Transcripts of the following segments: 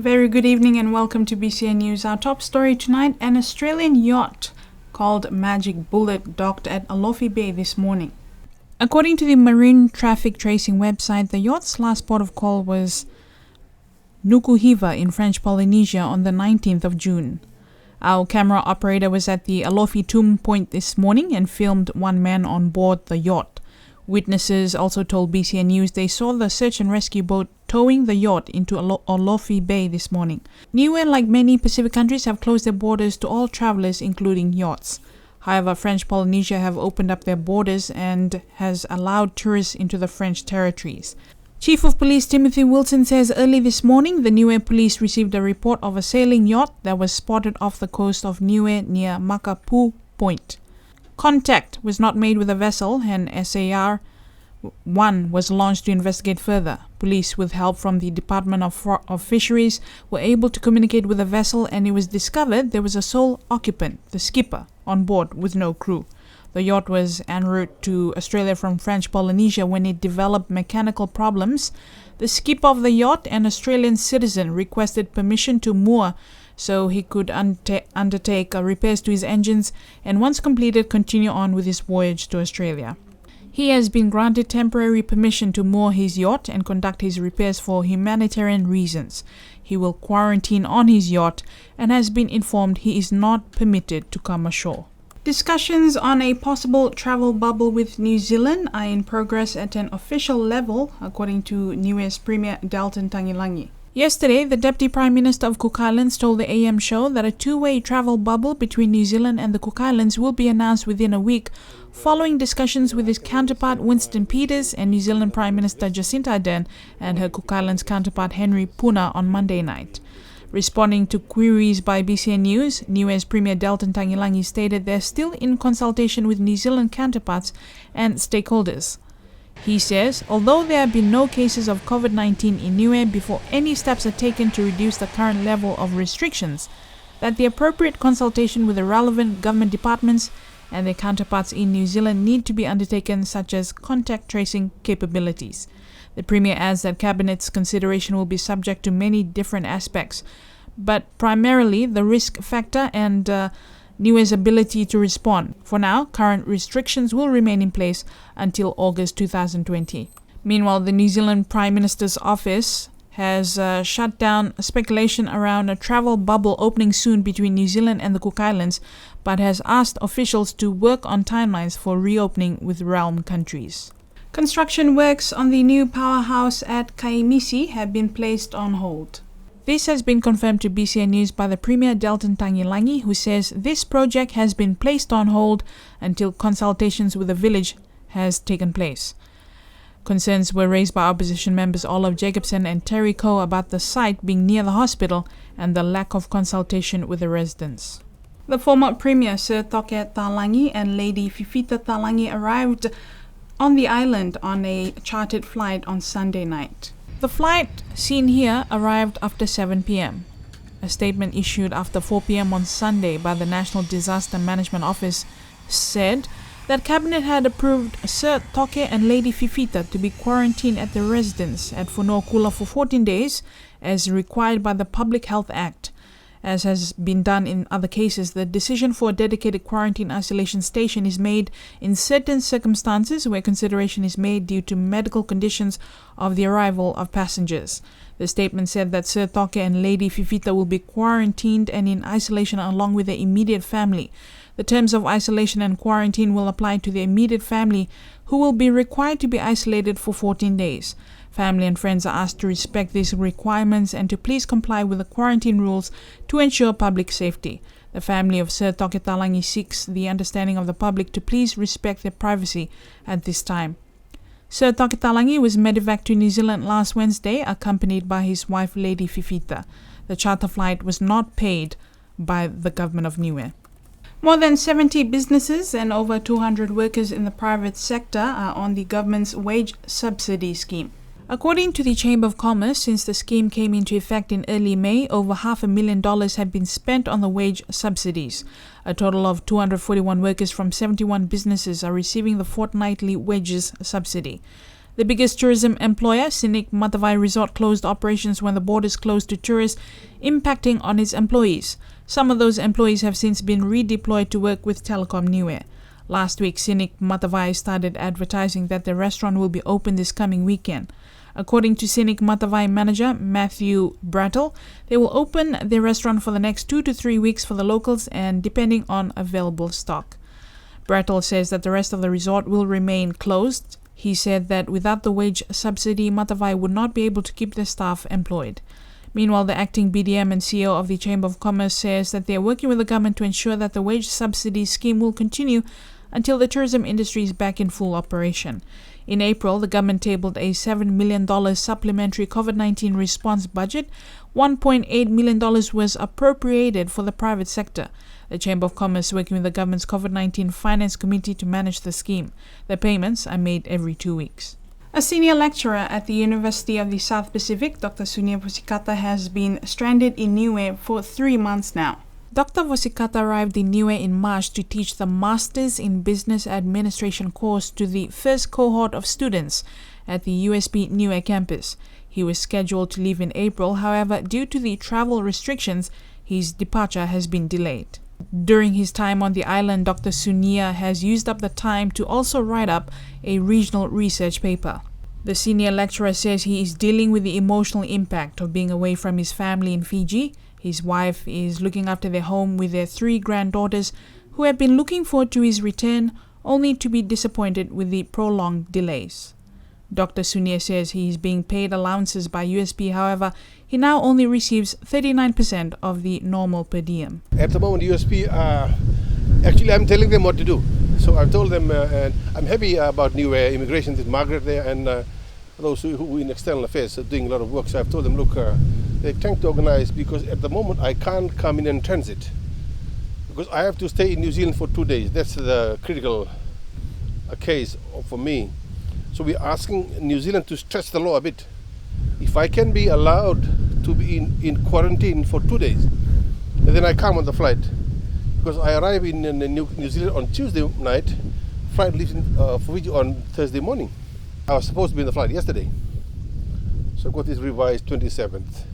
Very good evening and welcome to BCN News. Our top story tonight, an Australian yacht called Magic Bullet docked at Alofi Bay this morning. According to the marine traffic tracing website, the yacht's last port of call was Nukuhiva in French Polynesia on the 19th of June. Our camera operator was at the Alofi Tomb Point this morning and filmed one man on board the yacht. Witnesses also told BCN News they saw the search and rescue boat towing the yacht into Alofi Bay this morning. Niue, like many Pacific countries, have closed their borders to all travellers, including yachts. However, French Polynesia have opened up their borders and has allowed tourists into the French territories. Chief of Police Timothy Wilson says early this morning the Niue police received a report of a sailing yacht that was spotted off the coast of Niue near Makapu Point. Contact was not made with the vessel and SAR-1 was launched to investigate further. Police, with help from the Department of Fisheries, were able to communicate with the vessel, and it was discovered there was a sole occupant, the skipper, on board with no crew. The yacht was en route to Australia from French Polynesia when it developed mechanical problems. The skipper of the yacht, an Australian citizen, requested permission to moor so he could undertake repairs to his engines and once completed continue on with his voyage to Australia. He has been granted temporary permission to moor his yacht and conduct his repairs for humanitarian reasons. He will quarantine on his yacht and has been informed he is not permitted to come ashore. Discussions on a possible travel bubble with New Zealand are in progress at an official level, according to Niue's Premier Dalton Tangilangi. Yesterday, the Deputy Prime Minister of Cook Islands told the AM show that a two-way travel bubble between New Zealand and the Cook Islands will be announced within a week, following discussions with his counterpart Winston Peters and New Zealand Prime Minister Jacinda Ardern and her Cook Islands counterpart Henry Puna on Monday night. Responding to queries by BCN News, Niue's Premier Dalton Tangilangi stated they're still in consultation with New Zealand counterparts and stakeholders. He says, although there have been no cases of COVID-19 in Niue before any steps are taken to reduce the current level of restrictions, that the appropriate consultation with the relevant government departments and their counterparts in New Zealand need to be undertaken, such as contact tracing capabilities. The Premier adds that Cabinet's consideration will be subject to many different aspects, but primarily the risk factor and Niue's ability to respond. For now, current restrictions will remain in place until August 2020. Meanwhile, the New Zealand Prime Minister's office has shut down speculation around a travel bubble opening soon between New Zealand and the Cook Islands, but has asked officials to work on timelines for reopening with realm countries. Construction works on the new powerhouse at Kaimisi have been placed on hold. This has been confirmed to BCN News by the Premier Dalton Tangilangi, who says this project has been placed on hold until consultations with the village has taken place. Concerns were raised by opposition members Olive Jacobson and Terry Coe about the site being near the hospital and the lack of consultation with the residents. The former Premier Sir Toke Talangi and Lady Fifita Talangi arrived on the island on a chartered flight on Sunday night. The flight seen here arrived after 7 p.m. A statement issued after 4 p.m. on Sunday by the National Disaster Management Office said that Cabinet had approved Sir Toke and Lady Fifita to be quarantined at their residence at Whanokula for 14 days as required by the Public Health Act. As has been done in other cases, the decision for a dedicated quarantine isolation station is made in certain circumstances where consideration is made due to medical conditions of the arrival of passengers. The statement said that Sir Toke and Lady Fifita will be quarantined and in isolation along with their immediate family. The terms of isolation and quarantine will apply to the immediate family, who will be required to be isolated for 14 days. Family and friends are asked to respect these requirements and to please comply with the quarantine rules to ensure public safety. The family of Sir Toke Talangi seeks the understanding of the public to please respect their privacy at this time. Sir Toke Talangi was medevaced to New Zealand last Wednesday, accompanied by his wife Lady Fifita. The charter flight was not paid by the government of Niue. More than 70 businesses and over 200 workers in the private sector are on the government's wage subsidy scheme. According to the Chamber of Commerce, since the scheme came into effect in early May, over $500,000 have been spent on the wage subsidies. A total of 241 workers from 71 businesses are receiving the fortnightly wages subsidy. The biggest tourism employer, Scenic Matavai Resort, closed operations when the borders closed to tourists, impacting on its employees. Some of those employees have since been redeployed to work with Telecom Niue. Last week, Scenic Matavai started advertising that the restaurant will be open this coming weekend. According to Scenic Matavai manager Matthew Brattle, they will open their restaurant for the next 2 to 3 weeks for the locals and depending on available stock. Brattle says that the rest of the resort will remain closed. He said that without the wage subsidy, Matavai would not be able to keep their staff employed. Meanwhile, the acting BDM and CEO of the Chamber of Commerce says that they are working with the government to ensure that the wage subsidy scheme will continue until the tourism industry is back in full operation. In April, the government tabled a $7 million supplementary COVID-19 response budget. $1.8 million was appropriated for the private sector. The Chamber of Commerce is working with the government's COVID-19 Finance Committee to manage the scheme. The payments are made every 2 weeks. A senior lecturer at the University of the South Pacific, Dr. Sunia Vosikata, has been stranded in Niue for 3 months now. Dr. Vosikata arrived in Niue in March to teach the Masters in Business Administration course to the first cohort of students at the USB Niue campus. He was scheduled to leave in April, however, due to the travel restrictions, his departure has been delayed. During his time on the island, Dr. Sunia has used up the time to also write up a regional research paper. The senior lecturer says he is dealing with the emotional impact of being away from his family in Fiji. His wife is looking after their home with their 3 granddaughters who have been looking forward to his return, only to be disappointed with the prolonged delays. Dr. Sunia says he is being paid allowances by USP, however, he now only receives 39% of the normal per diem. At the moment, USP, actually I'm telling them what to do. So I've told them, and I'm happy about Niue immigration, there's Margaret there, and those who in external affairs are doing a lot of work. So I've told them, look, they're trying to organize, because at the moment I can't come in and transit, because I have to stay in New Zealand for 2 days. That's the critical case for me. So we're asking New Zealand to stretch the law a bit. If I can be allowed to be in quarantine for 2 days, and then I come on the flight, because I arrive in New Zealand on Tuesday night, flight leaves for Fiji on Thursday morning. I was supposed to be in the flight yesterday, so I got this revised 27th. So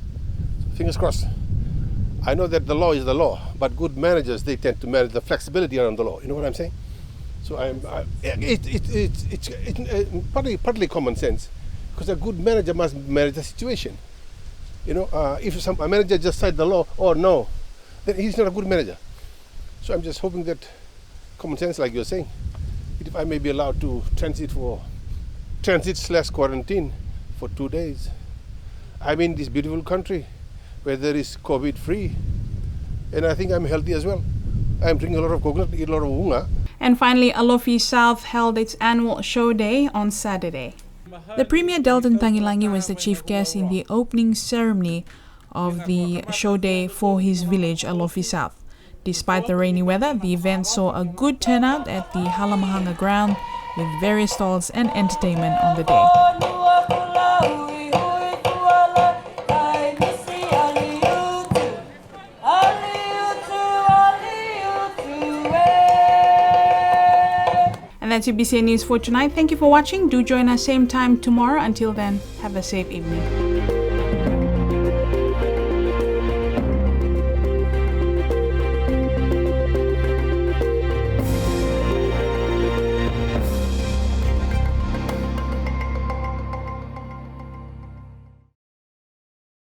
fingers crossed. I know that the law is the law, but good managers, they tend to manage the flexibility around the law. You know what I'm saying? So it's partly common sense, because a good manager must manage the situation. You know, if a manager just cites the law, or no, then he's not a good manager. So I'm just hoping that common sense, like you're saying, if I may be allowed to transit/quarantine for 2 days. I'm in this beautiful country where there is COVID free, and I think I'm healthy as well. I'm drinking a lot of coconut, eat a lot of wunga. And finally, Alofi South held its annual show day on Saturday. The Premier Delton Tangilangi was the chief guest in the opening ceremony of the show day for his village, Alofi South. Despite the rainy weather, the event saw a good turnout at the Halamahanga ground with various stalls and entertainment on the day. And that's your BCN News for tonight. Thank you for watching. Do join us same time tomorrow. Until then, have a safe evening.